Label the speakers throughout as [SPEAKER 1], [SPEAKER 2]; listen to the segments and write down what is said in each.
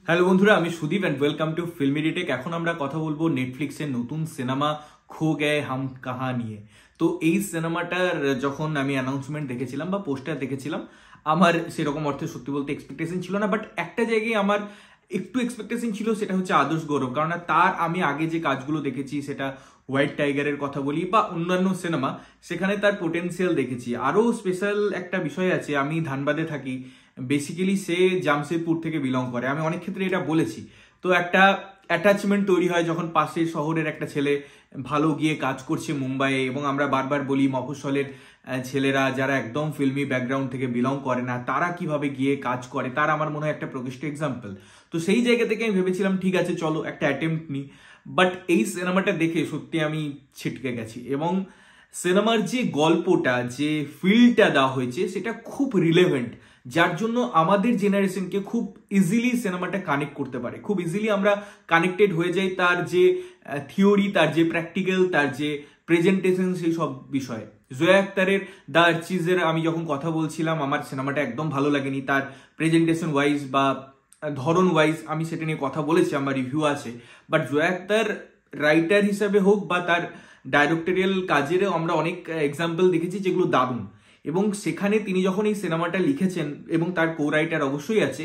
[SPEAKER 1] Hello বন্ধুরা, আমি Sudip and welcome to filmy detect. এখন আমরা কথা বলবো নেটফ্লিক্সের নতুন সিনেমা খো গয়ে হাম কাহা নিয়ে। তো এই সিনেমাটার যখন আমি অ্যানাউন্সমেন্ট দেখেছিলাম বা পোস্টার দেখেছিলাম, আমার সেরকম অর্থে সত্যি বলতে এক্সপেকটেশন ছিল না, বাট একটা জায়গায় আমার একটু এক্সপেকটেশন ছিল, সেটা হচ্ছে আদর্শ গৌরব। কারণ তার আমি আগে যে কাজগুলো দেখেছি, সেটা হোয়াইট টাইগারের কথা বলি বা অন্যান্য সিনেমা, সেখানে তার পোটেনশিয়াল দেখেছি। আরও স্পেশাল একটা বিষয় আছে, আমি ধানবাদে থাকি, বেসিক্যালি সে জামশেদপুর থেকে বিলং করে। আমি অনেক ক্ষেত্রে এটা বলেছি। তো একটা অ্যাটাচমেন্ট তৈরি হয় যখন পাশের শহরের একটা ছেলে ভালো গিয়ে কাজ করছে মুম্বাইয়ে, এবং আমরা বারবার বলি মফস্বলের ছেলেরা যারা একদম ফিল্মি ব্যাকগ্রাউন্ড থেকে বিলং করে না, তারা কিভাবে গিয়ে কাজ করে, তার আমার মনে হয় একটা প্রকৃষ্ট এক্সাম্পল। তো সেই জায়গা থেকে আমি ভেবেছিলাম ঠিক আছে চলো একটা অ্যাটেম্প্ট নিই। বাট এই সিনেমাটা দেখে সত্যি আমি ছিটকে গেছি, এবং সিনেমার যে গল্পটা, যে ফিলটা দেওয়া হয়েছে, সেটা খুব রিলেভেন্ট, যার জন্য আমাদের জেনারেশনকে খুব ইজিলি সিনেমাটা কানেক্ট করতে পারে। খুব ইজিলি আমরা কানেক্টেড হয়ে যাই তার যে থিওরি, তার যে প্র্যাকটিক্যাল, তার যে প্রেজেন্টেশন, সেই সব বিষয়ে। জয়া আক্তারের দ্য আর্চিজের আমি যখন কথা বলছিলাম, আমার সিনেমাটা একদম ভালো লাগেনি। তার প্রেজেন্টেশন ওয়াইজ বা ধরন ওয়াইজ আমি সেটা নিয়ে কথা বলেছি, আমার রিভিউ আছে। বাট জয়া আক্তার রাইটার হিসাবে হোক বা তার ডাইরেক্টোরিয়াল কাজেরও আমরা অনেক এক্সাম্পল দেখেছি যেগুলো দারুণ। এবং সেখানে তিনি যখন এই সিনেমাটা লিখেছেন, এবং তার কো রাইটার অবশ্যই আছে,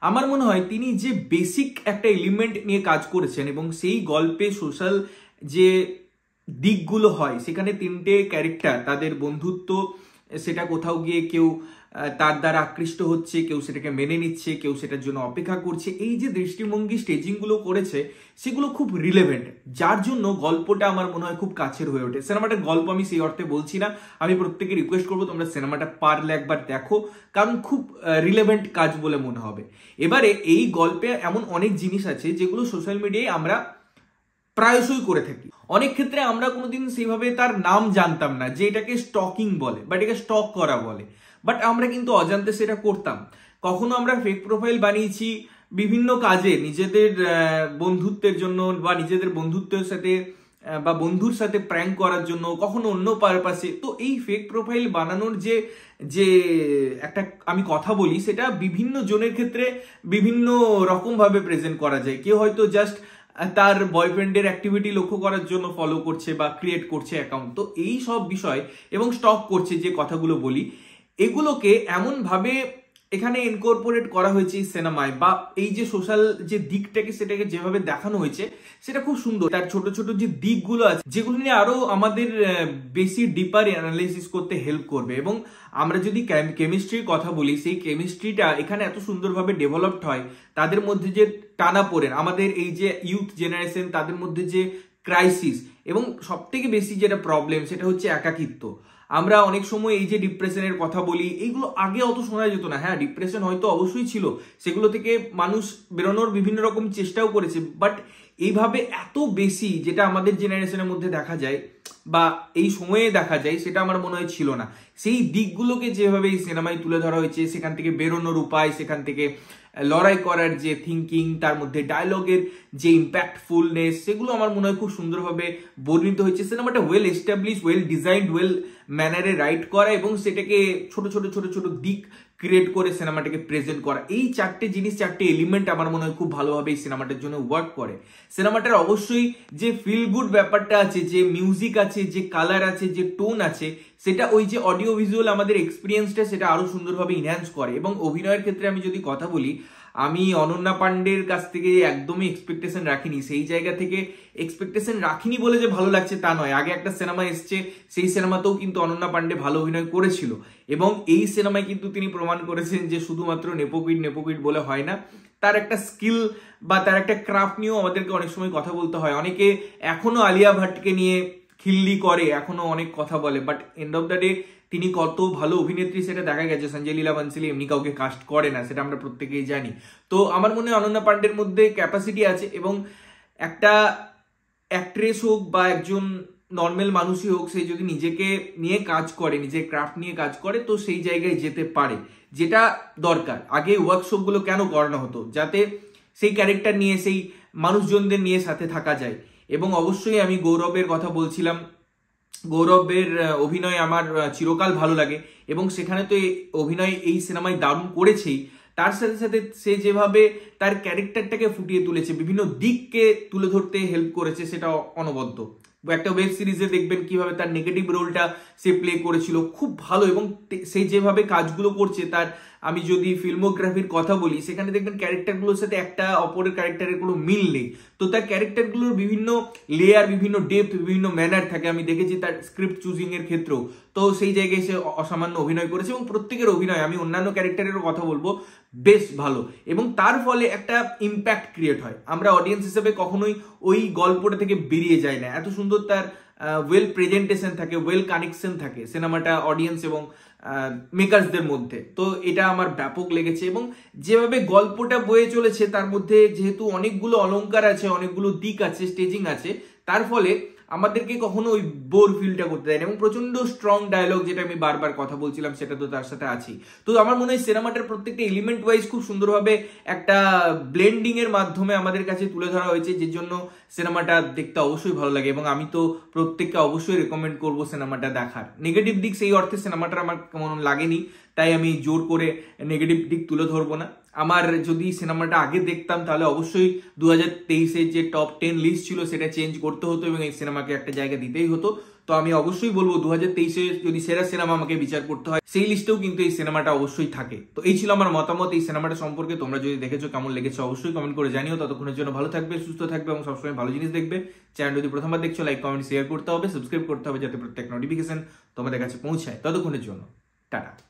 [SPEAKER 1] আমার মনে হয় তিনি যে বেসিক একটা এলিমেন্ট নিয়ে কাজ করেছেন, এবং সেই গল্পে সোশ্যাল যে দিকগুলো হয়, সেখানে তিনটে ক্যারেক্টার, তাদের বন্ধুত্ব, সেটা কোথাও গিয়ে কেউ তার দ্বারা আকৃষ্ট হচ্ছে, কেউ সেটাকে মেনে নিচ্ছে, কেউ সেটার জন্য অপেক্ষা করছে, এই যে দৃষ্টিভঙ্গি স্টেজিংগুলো করেছে, সেগুলো খুব রিলেভেন্ট, যার জন্য গল্পটা আমার মনে হয় খুব কাছের হয়ে ওঠে। সিনেমাটার গল্প আমি সেই অর্থে বলছি না, আমি প্রত্যেকে রিকোয়েস্ট করবো তোমরা সিনেমাটা পারলে একবার দেখো, কারণ খুব রিলেভেন্ট কাজ বলে মনে হবে। এবারে এই গল্পে এমন অনেক জিনিস আছে যেগুলো সোশ্যাল মিডিয়ায় আমরা প্রায়শই করে থাকি। অনেক ক্ষেত্রে আমরা কোনোদিন সেইভাবে তার নাম জানতাম না যে এটাকে স্টকিং বলে বা এটাকে স্টক করা বলে, বাট আমরা কিন্তু অজান্তে সেটা করতাম। কখনো আমরা ফেক প্রোফাইল বানিয়েছি বিভিন্ন কাজে, নিজেদের বন্ধুত্বের জন্য বা নিজেদের বন্ধুত্বের সাথে বা বন্ধুর সাথে প্র্যাঙ্ক করার জন্য, কখনো অন্য পারপাসে। তো এই ফেক প্রোফাইল বানানোর যে যে একটা আমি কথা বলি, সেটা বিভিন্ন জনের ক্ষেত্রে বিভিন্ন রকম ভাবে প্রেজেন্ট করা যায়। কেউ হয়তো জাস্ট তার বয়ফ্রেন্ডের অ্যাক্টিভিটি লক্ষ্য করার জন্য ফলো করছে বা ক্রিয়েট করছে অ্যাকাউন্ট। তো এই সব বিষয় এবং স্টক করছে, যে কথাগুলো বলি, এগুলোকে এমনভাবে এখানে ইনকর্পোরেট করা হয়েছে এই সিনেমায়, বা এই যে সোশ্যাল যে দিকটাকে, সেটাকে যেভাবে দেখানো হয়েছে, সেটা খুব সুন্দর। তার ছোট ছোট যে দিকগুলো আছে, যেগুলো নিয়ে আরো আমাদের বেশি ডিপার অ্যানালাইসিস করতে হেল্প করবে। এবং আমরা যদি কেমিস্ট্রির কথা বলি, সেই কেমিস্ট্রিটা এখানে এত সুন্দরভাবে ডেভেলপড হয়। তাদের মধ্যে যে টানাপোড়েন, আমাদের এই যে ইউথ জেনারেশন, তাদের মধ্যে যে ক্রাইসিস, এবং সব থেকে বেশি যেটা প্রবলেম, সেটা হচ্ছে একাকিত্ব। আমরা অনেক সময় এই যে ডিপ্রেশনের কথা বলি, এইগুলো আগে অত শোনা যেত না। হ্যাঁ, ডিপ্রেশন হয়তো অবশ্যই ছিল, সেগুলো থেকে মানুষ বেরোনোর বিভিন্ন রকম চেষ্টাও করেছে, বাট এইভাবে এত বেশি যেটা আমাদের জেনারেশনের মধ্যে দেখা যায় বা এই সময়ে দেখা যায়, সেটা আমার মনে হয় ছিল না। সেই দিকগুলোকে যেভাবে এই সিনেমায় তুলে ধরা হয়েছে, সেখান থেকে বেরোনোর উপায়, সেখান থেকে লড়াই করার যে থিঙ্কিং, তার মধ্যে ডায়লগের যে ইম্প্যাক্টফুলনেস, সেগুলো আমার মনে হয় খুব সুন্দরভাবে বর্ণিত হয়েছে। সিনেমাটা well establish, well designed, well ম্যানারে রাইট করা, এবং সেটাকে ছোট ছোট ছোট ছোট দিক ক্রিয়েট করে সিনেমাটাকে প্রেজেন্ট করা, এই চারটে জিনিস, চারটে এলিমেন্ট আমার মনে হয় খুব ভালোভাবে এই সিনেমাটার জন্য ওয়ার্ক করে। সিনেমাটার অবশ্যই যে ফিল গুড ব্যাপারটা আছে, যে মিউজিক আছে, যে কালার আছে, যে টোন আছে, সেটা ওই যে অডিও ভিজুয়াল আমাদের এক্সপিরিয়েন্সটা, সেটা আরো সুন্দরভাবে ইনহ্যান্স করে। এবং অভিনয়ের ক্ষেত্রে আমি যদি কথা বলি, আমি অনন্যা পান্ডের কাছ থেকে একদমই এক্সপেকটেশন রাখিনি। সেই জায়গা থেকে এক্সপেকটেশন রাখিনি বলে যে ভালো লাগছে তা নয়। আগে একটা সিনেমা এসছে, সেই সিনেমাতেও কিন্তু অনন্যা পান্ডে ভালো অভিনয় করেছিল, এবং এই সিনেমায় কিন্তু তিনি প্রমাণ করেছেন যে শুধুমাত্র নেপোকিট নেপোকিট বলে হয় না, তার একটা স্কিল বা তার একটা ক্রাফট নিয়েও আমাদেরকে অনেক সময় কথা বলতে হয়। অনেকে এখনো আলিয়া ভাটকে নিয়ে খিল্লি করে, এখনো অনেক কথা বলে, but end of the day তিনি কত ভালো অভিনেত্রী সেটা দেখা গেছে। সঞ্জয় লীলা বানসালি এমনি কাউকে কাস্ট করে না, সেটা আমরা প্রত্যেকেই জানি। তো আমার মনে হয় অনন্যা পান্ডের মধ্যে ক্যাপাসিটি আছে, এবং একটা অ্যাক্ট্রেস হোক বা একজন নর্মাল মানুষই হোক, সে যদি নিজেকে নিয়ে কাজ করে, নিজের ক্রাফট নিয়ে কাজ করে, তো সেই জায়গায় যেতে পারে, যেটা দরকার। আগে ওয়ার্কশপগুলো কেন করানো হতো? যাতে সেই ক্যারেক্টার নিয়ে, সেই মানুষজনদের নিয়ে সাথে থাকা যায়। এবং অবশ্যই আমি গৌরবের কথা বলছিলাম, গৌরবের অভিনয় আমার চিরকাল ভালো লাগে, এবং সেখানে তো অভিনয় এই সিনেমায় দারুণ করেছেই, তার সাথে সাথে সে যেভাবে তার ক্যারেক্টারটাকে ফুটিয়ে তুলেছে, বিভিন্ন দিককে তুলে ধরতে হেল্প করেছে, সেটা অনবদ্য। একটা ওয়েব সিরিজে দেখবেন কিভাবে তার নেগেটিভ রোলটা সে প্লে করেছিল, খুব ভালো। এবং সে যেভাবে কাজগুলো করছে, তার আমি যদি ফিল্মোগ্রাফির কথা বলি, সেখানে দেখবেন ক্যারেক্টারগুলোর সাথে একটা অপরের ক্যারেক্টারের কোনো মিল নেই। তো তার ক্যারেক্টারগুলোর বিভিন্ন লেয়ার, বিভিন্ন ডেপথ, বিভিন্ন ম্যানার থাকে। আমি দেখেছি তার স্ক্রিপ্ট চুজিং এর ক্ষেত্রেও, তো সেই জায়গায় সে অসামান্য অভিনয় করেছে। এবং প্রত্যেকের অভিনয়, আমি অন্যান্য ক্যারেক্টারেরও কথা বলবো, বেশ ভালো। এবং তার ফলে একটা ইম্প্যাক্ট ক্রিয়েট হয়, আমরা অডিয়েন্স হিসেবে কখনোই ওই গল্পটা থেকে বেরিয়ে যায় না। এত সুন্দর তার ওয়েল প্রেজেন্টেশন থাকে, ওয়েল কানেকশন থাকে সিনেমাটা অডিয়েন্স এবং মেকার্সদের মধ্যে। তো এটা আমার ব্যাপক লেগেছে। এবং যেভাবে গল্পটা বয়ে চলেছে, তার মধ্যে যেহেতু অনেকগুলো অলংকার আছে, অনেকগুলো দিক আছে, স্টেজিং আছে, তার ফলে আমাদেরকে কখনো ওই বোর ফিলটা করতে দেয় না। এবং প্রচন্ড স্ট্রং ডায়লগ, যেটা আমি বারবার কথা বলছিলাম, সেটা তো তার সাথে আছেই। তো আমার মনে হয় সিনেমাটার প্রত্যেকটা এলিমেন্ট ওয়াইজ খুব সুন্দরভাবে একটা ব্লেন্ডিং এর মাধ্যমে আমাদের কাছে তুলে ধরা হয়েছে, যে জন্য সিনেমাটা দেখতে অবশ্যই ভালো লাগে। এবং আমি তো প্রত্যেককে অবশ্যই রেকমেন্ড করবো সিনেমাটা দেখার। নেগেটিভ দিক সেই অর্থে সিনেমাটা আমার কেমন লাগেনি, তাই আমি জোর করে নেগেটিভ দিক তুলে ধরবো না। আমার যদি সিনেমাটা আগে দেখতাম, তাহলে অবশ্যই 2023 যে টপ 10 লিস্ট ছিল সেটা চেঞ্জ করতে হতো এবং এই সিনেমাকে একটা জায়গা দিতেই হতো। তো আমি অবশ্যই বলবো 2023 যদি সেরা সিনেমা আমাকে বিচার করতে হয়, সেই লিস্টেও কিন্তু এই সিনেমাটা অবশ্যই থাকে। তো এই ছিল আমার মতামত এই সিনেমাটা সম্পর্কে। তোমরা যদি দেখেছো, কেমন লেগেছে অবশ্যই কমেন্ট করে জানিও। ততক্ষণের জন্য ভালো থাকবে, সুস্থ থাকবে এবং সবসময় ভালো জিনিস দেখবে। চ্যানেল যদি প্রথমবার দেখছো, লাইক, কমেন্ট, শেয়ার করতে হবে, সাবস্ক্রাইব করতে হবে, যাতে প্রত্যেক নোটিফিকেশন তোমাদের কাছে পৌঁছায়। ততক্ষণের জন্য টাটা।